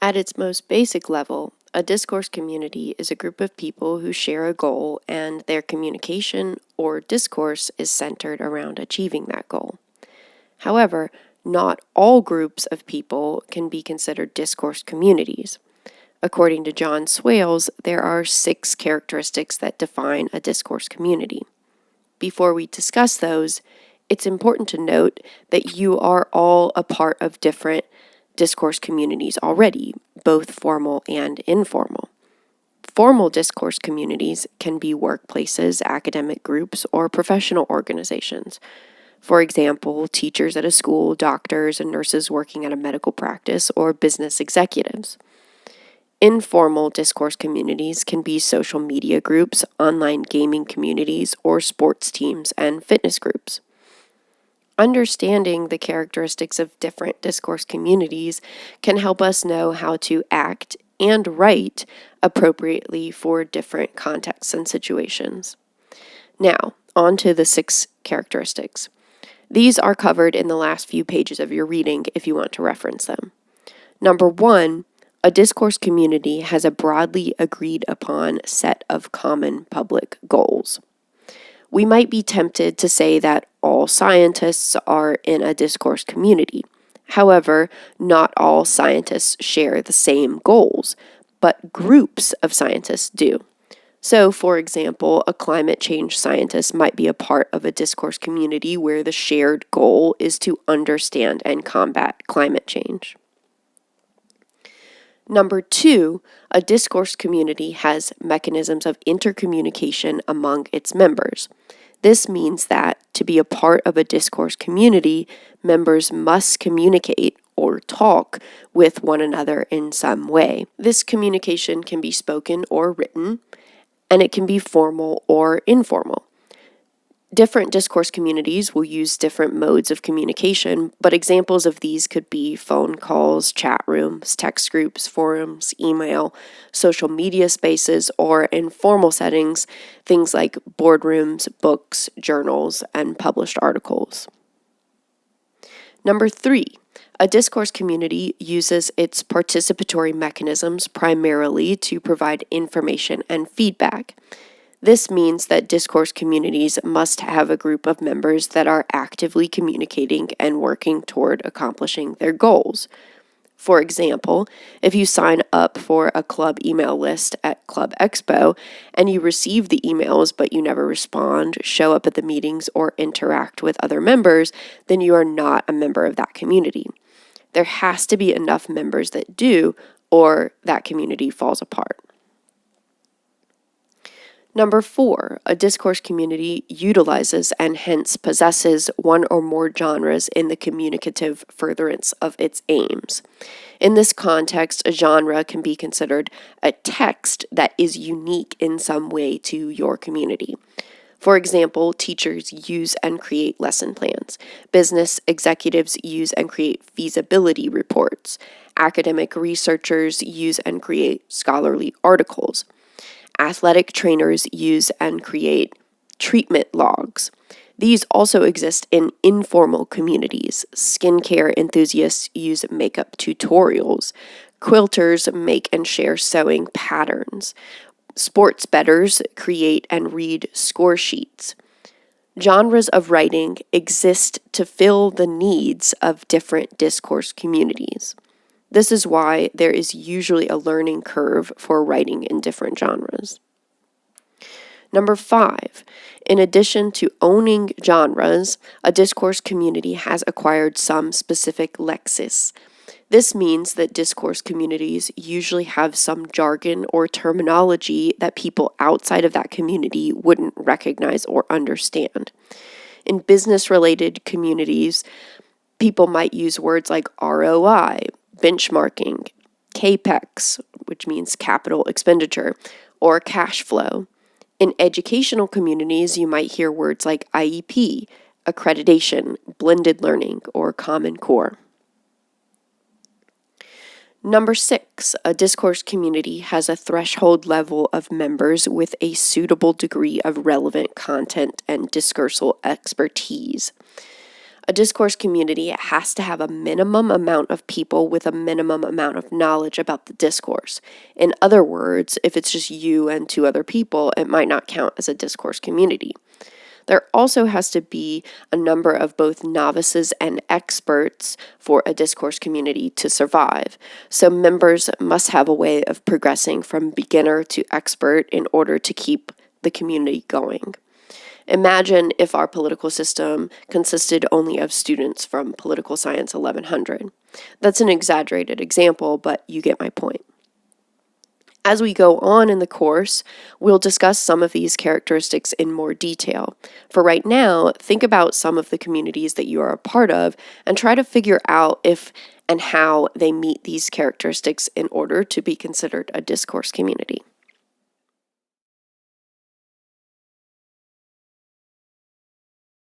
At its most basic level, a discourse community is a group of people who share a goal and their communication or discourse is centered around achieving that goal. However, not all groups of people can be considered discourse communities. According to John Swales, there are 6 characteristics that define a discourse community. Before we discuss those, it's important to note that you are all a part of different discourse communities already, both formal and informal. Formal discourse communities can be workplaces, academic groups, or professional organizations. For example, teachers at a school, doctors and nurses working at a medical practice, or business executives. Informal discourse communities can be social media groups, online gaming communities, or sports teams and fitness groups. Understanding the characteristics of different discourse communities can help us know how to act and write appropriately for different contexts and situations. Now, on to the 6 characteristics. These are covered in the last few pages of your reading if you want to reference them. Number 1, a discourse community has a broadly agreed upon set of common public goals. We might be tempted to say that all scientists are in a discourse community. However, not all scientists share the same goals, but groups of scientists do. So, for example, a climate change scientist might be a part of a discourse community where the shared goal is to understand and combat climate change. Number 2, a discourse community has mechanisms of intercommunication among its members. This means that to be a part of a discourse community, members must communicate or talk with one another in some way. This communication can be spoken or written, and it can be formal or informal. Different discourse communities will use different modes of communication, but examples of these could be phone calls, chat rooms, text groups, forums, email, social media spaces, or in formal settings, things like boardrooms, books, journals, and published articles. Number 3, a discourse community uses its participatory mechanisms primarily to provide information and feedback. This means that discourse communities must have a group of members that are actively communicating and working toward accomplishing their goals. For example, if you sign up for a club email list at Club Expo and you receive the emails but you never respond, show up at the meetings, or interact with other members, then you are not a member of that community. There has to be enough members that do, or that community falls apart. Number 4, a discourse community utilizes and hence possesses one or more genres in the communicative furtherance of its aims. In this context, a genre can be considered a text that is unique in some way to your community. For example, teachers use and create lesson plans. Business executives use and create feasibility reports. Academic researchers use and create scholarly articles. Athletic trainers use and create treatment logs. These also exist in informal communities. Skincare enthusiasts use makeup tutorials. Quilters make and share sewing patterns. Sports bettors create and read score sheets. Genres of writing exist to fill the needs of different discourse communities. This is why there is usually a learning curve for writing in different genres. Number 5, in addition to owning genres, a discourse community has acquired some specific lexis. This means that discourse communities usually have some jargon or terminology that people outside of that community wouldn't recognize or understand. In business-related communities, people might use words like ROI, benchmarking, CAPEX, which means capital expenditure, or cash flow. In educational communities, you might hear words like IEP, accreditation, blended learning, or Common Core. Number 6, a discourse community has a threshold level of members with a suitable degree of relevant content and discursal expertise. A discourse community has to have a minimum amount of people with a minimum amount of knowledge about the discourse. In other words, if it's just you and two other people, it might not count as a discourse community. There also has to be a number of both novices and experts for a discourse community to survive. So members must have a way of progressing from beginner to expert in order to keep the community going. Imagine if our political system consisted only of students from Political Science 1100. That's an exaggerated example, but you get my point. As we go on in the course, we'll discuss some of these characteristics in more detail. For right now, think about some of the communities that you are a part of and try to figure out if and how they meet these characteristics in order to be considered a discourse community.